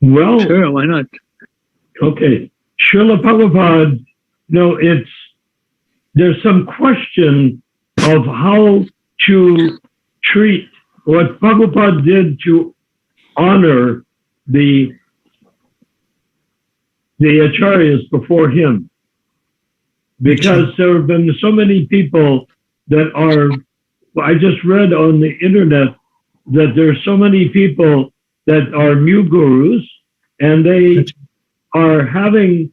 Well, sure, why not? Okay. Srila Prabhupada, there's some question of how to treat what Prabhupada did to honor the Acharyas before him. Because there have been so many people that are, I just read on the internet that there are so many people that are new gurus, and they are having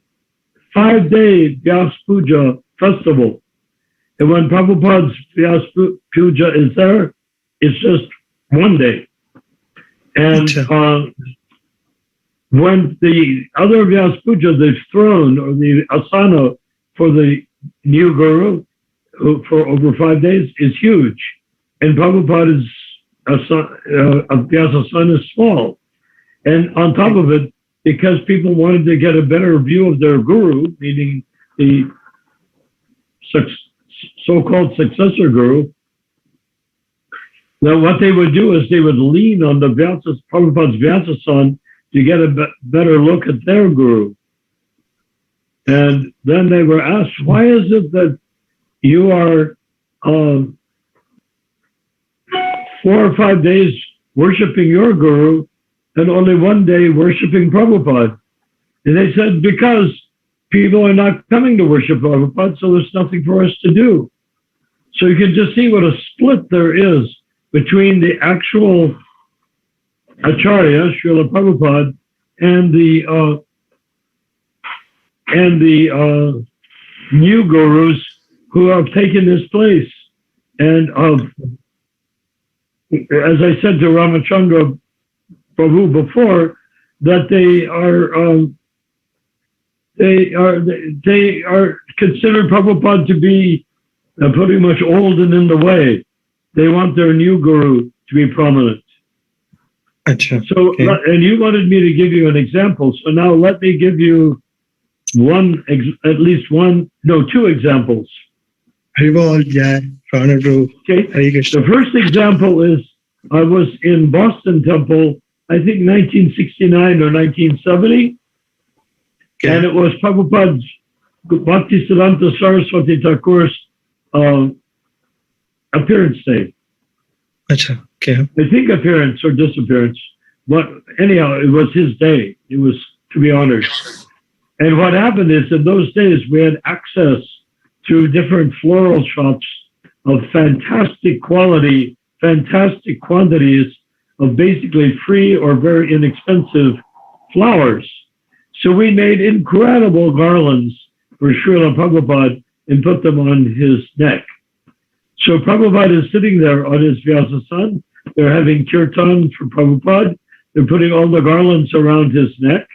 5-day Vyas Puja festival. And when Prabhupada's Vyas Puja is there, it's just 1 day. And when the other Vyas Puja, the throne or the asana for the new guru for over 5 days is huge. And Prabhupada's vyasasana is small. And on top of it, because people wanted to get a better view of their guru, meaning the so-called successor guru, now what they would do is they would lean on the Prabhupada's vyasasana to get a better look at their guru. And then they were asked, why is it that you are 4 or 5 days worshiping your guru and only 1 day worshiping Prabhupada? And they said, because people are not coming to worship Prabhupada, so there's nothing for us to do. So you can just see what a split there is between the actual Acharya, Srila Prabhupada, and the new gurus who have taken his place. And as I said to Ramachandra Prabhu before, that they are considered Prabhupada to be pretty much old and in the way. They want their new guru to be prominent. Achha, so, okay. And you wanted me to give you an example. So now let me give you two examples. Haribol, Jai, Pranadu, Okay. Hare Krishna. The first example is I was in Boston Temple, I think 1969 or 1970, Okay. and it was Prabhupada's Bhaktisiddhanta Saraswati Thakur's appearance day. Achha, okay. I think appearance or disappearance, but anyhow, it was his day. It was to be honored. And what happened is in those days we had access to different floral shops of fantastic quality, fantastic quantities of basically free or very inexpensive flowers. So we made incredible garlands for Srila Prabhupada and put them on his neck. So Prabhupada is sitting there on his vyasasana. They're having kirtan for Prabhupada. They're putting all the garlands around his neck.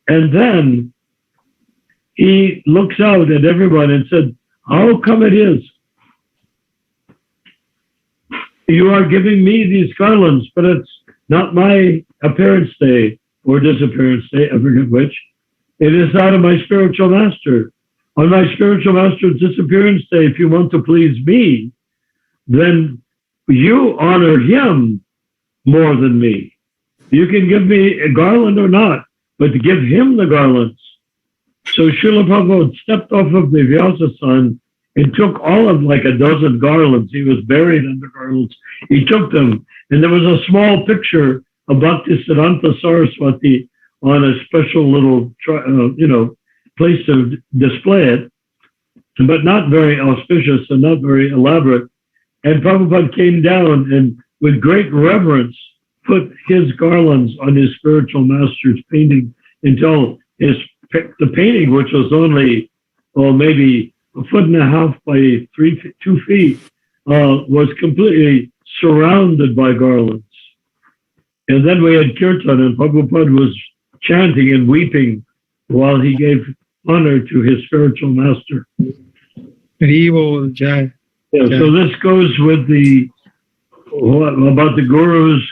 And then he looks out at everyone and said, how come it is you are giving me these garlands, but it's not my appearance day or disappearance day, I forget which. It is that of my spiritual master. On my spiritual master's disappearance day, if you want to please me, then you honor him more than me. You can give me a garland or not, but to give him the garlands. So Srila Prabhupada stepped off of the vyasasana and took all of like a dozen garlands. He was buried under garlands. He took them, and there was a small picture of Bhaktisiddhanta Saraswati on a special little, place to display it, but not very auspicious and not very elaborate. And Prabhupada came down and with great reverence put his garlands on his spiritual master's painting until the painting, which was only, maybe 1.5 feet by 2 feet, was completely surrounded by garlands. And then we had kirtan, and Prabhupada was chanting and weeping while he gave honor to his spiritual master. Haribol, Jai. Yeah, so this goes with about the gurus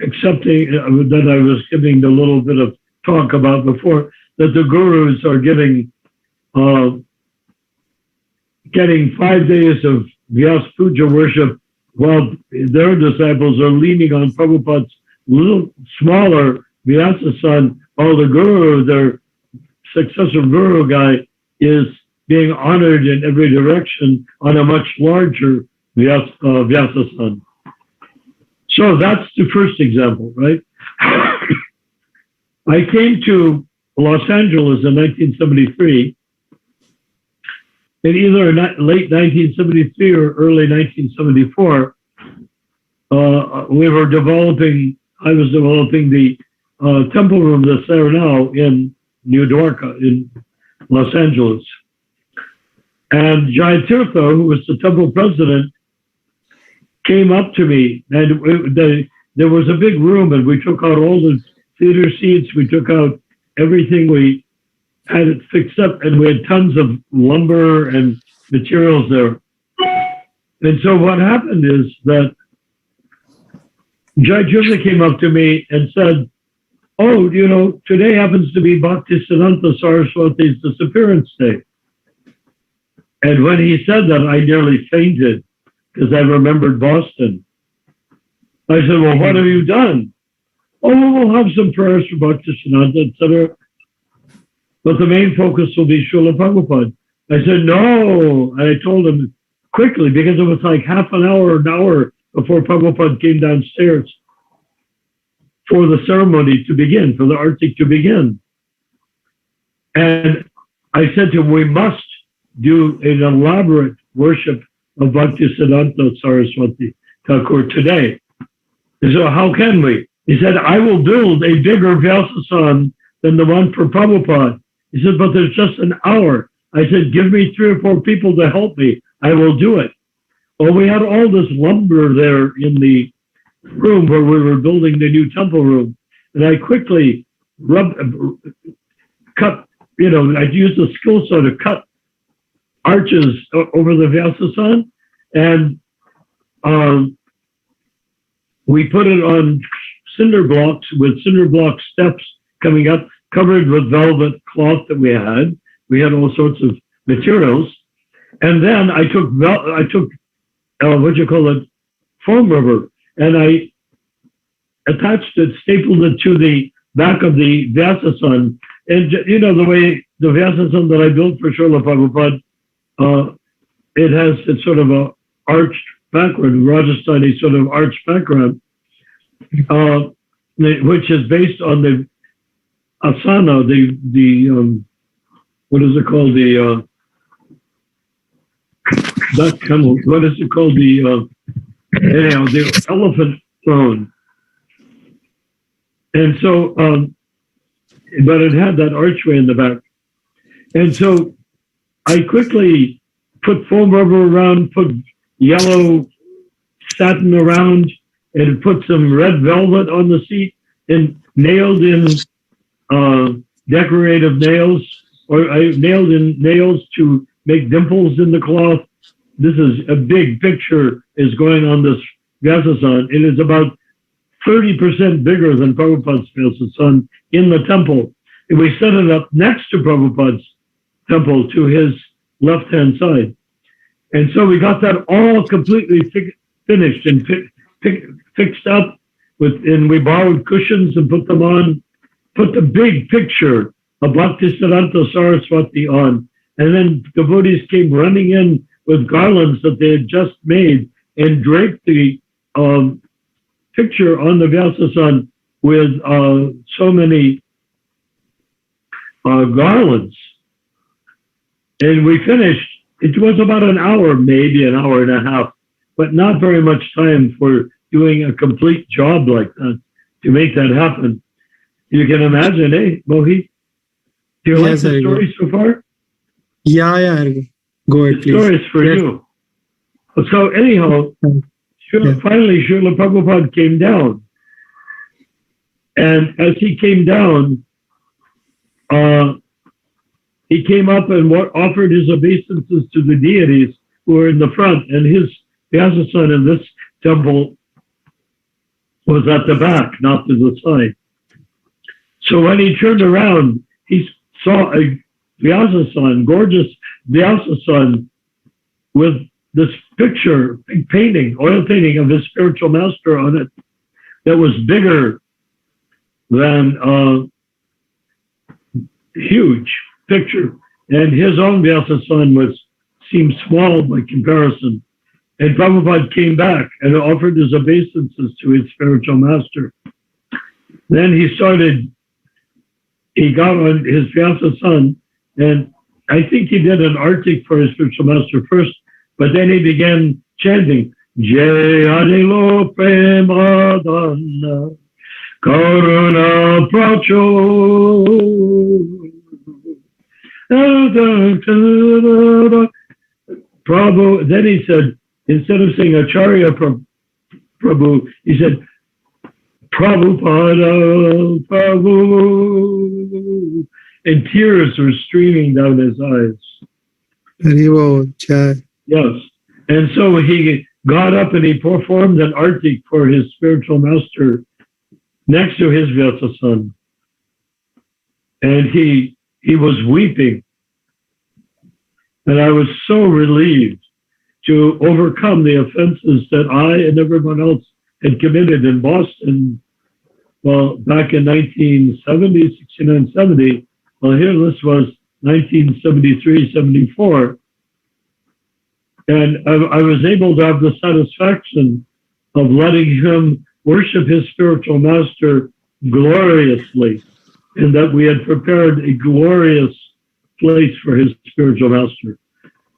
accepting that I was giving the little bit of talk about before, that the gurus are getting 5 days of Vyas Puja worship while their disciples are leaning on Prabhupada's little smaller Vyasa-san, or the guru, their successor guru guy, is being honored in every direction on a much larger Vyasa-san. So that's the first example, right? I came to Los Angeles in 1973. In either late 1973 or early 1974, I was developing the temple room that's there now in New Dwarka in Los Angeles. And Jayatirtha, who was the temple president, came up to me, and there was a big room, and we took out all the theater seats, we took out everything, we had it fixed up, and we had tons of lumber and materials there. And so what happened is that Jayatirtha came up to me and said, oh, you know, today happens to be Bhaktisiddhanta Saraswati's disappearance day. And when he said that, I nearly fainted because I remembered Boston. I said, well, what have you done? Oh, we'll have some prayers for Bhaktisiddhanta, etc. But the main focus will be Srila Prabhupada. I said, no. And I told him quickly, because it was like half an hour before Prabhupada came downstairs for the ceremony to begin, for the arti to begin. And I said to him, we must do an elaborate worship of Bhaktisiddhanta Saraswati Thakur today. He said, how can we? He said, I will build a bigger vyasasana than the one for Prabhupada. He said, but there's just an hour. I said, give me 3 or 4 people to help me. I will do it. Well, we had all this lumber there in the room where we were building the new temple room. And I quickly cut, you know, I used a skill saw to cut arches over the vyasasana, and we put it on cinder blocks with cinder block steps coming up, covered with velvet cloth that we had. We had all sorts of materials. And then I took foam rubber, and I attached it, stapled it to the back of the vyasasana. And you know, the way the vyasasana that I built for Srila Prabhupada, it has it's sort of a arched background, Rajasthani sort of arched background, which is based on the asana, the what is it called? What is it called? The elephant throne. And so, but it had that archway in the back. And so I quickly put foam rubber around, put yellow satin around, and put some red velvet on the seat, and nailed in decorative nails, or I nailed in nails to make dimples in the cloth. This is a big picture is going on this vyasasana. It is about 30% bigger than Prabhupada's vyasasana in the temple. And we set it up next to Prabhupada's temple to his left-hand side. And so we got that all completely finished and fixed up and we borrowed cushions and put them on, put the big picture of Bhaktisiddhanta Saraswati on. And then devotees came running in with garlands that they had just made and draped the picture on the vyasasana with so many garlands. And we finished. It was about an hour, maybe an hour and a half, but not very much time for doing a complete job like that to make that happen. You can imagine, eh, Mohit? Do you like the story so far? Yeah, go ahead, please. The story is for you. So anyhow, finally Srila Prabhupada came down. And as he came down, he came up and offered his obeisances to the deities who were in the front, and his vyasasana in this temple was at the back, not to the side. So when he turned around, he saw a vyasasana, gorgeous vyasasana, with this picture, big painting, oil painting of his spiritual master on it, that was bigger than huge picture. And his own vyasasana seemed small by comparison. And Prabhupada came back and offered his obeisances to his spiritual master. Then he got on his vyasasana, and I think he did an arctic for his spiritual master first, but then he began chanting, Jai Adilo Premadana Karuna Pracho. Prabhu, then he said, instead of saying Acharya Prabhu, he said, Prabhupada, Prabhu. And tears were streaming down his eyes. Yes. And so he got up and he performed an artik for his spiritual master next to his vyasasana. And he was weeping. And I was so relieved to overcome the offenses that I and everyone else had committed in Boston, well, back in 1970, 69, 70. Well, here this was 1973, 74. And I was able to have the satisfaction of letting him worship his spiritual master gloriously, and that we had prepared a glorious place for his spiritual master.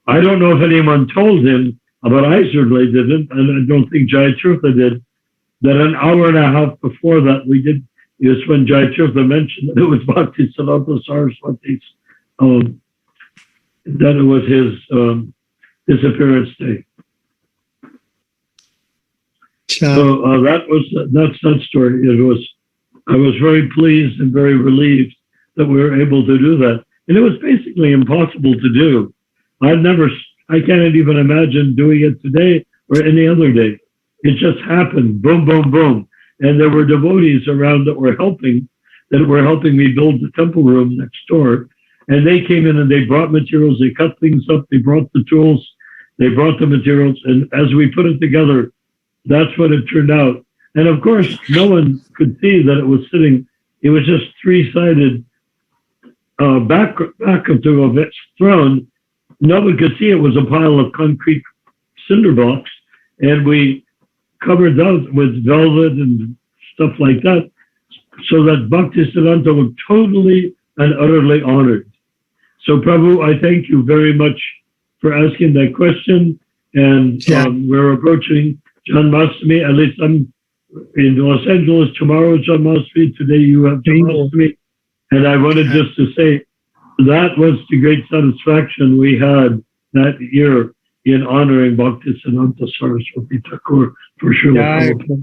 I don't know if anyone told him, but I certainly didn't, and I don't think Jai Tirtha did, that an hour and a half before that we did, it was when Jai Tirtha mentioned that it was Bhaktisiddhanta Saraswati's, that it was his disappearance day. So that's that story. I was very pleased and very relieved that we were able to do that. And it was basically impossible to do. I can't even imagine doing it today or any other day. It just happened, boom, boom, boom. And there were devotees around that were helping me build the temple room next door. And they came in and they brought materials, they cut things up, they brought the tools, they brought the materials. And as we put it together, that's what it turned out. And of course, no one could see that it was just three-sided back of a throne. No one could see it was a pile of concrete cinder blocks. And we covered those with velvet and stuff like that, so that Bhaktisiddhanta was totally and utterly honored. So Prabhu, I thank you very much for asking that question. And we're approaching Janmashtami. At least I'm in Los Angeles tomorrow, Janmashtami. Today you have Janmashtami. And I wanted just to say that was the great satisfaction we had that year in honoring Bhaktisiddhanta Saraswati Thakur for Srila Prabhupada.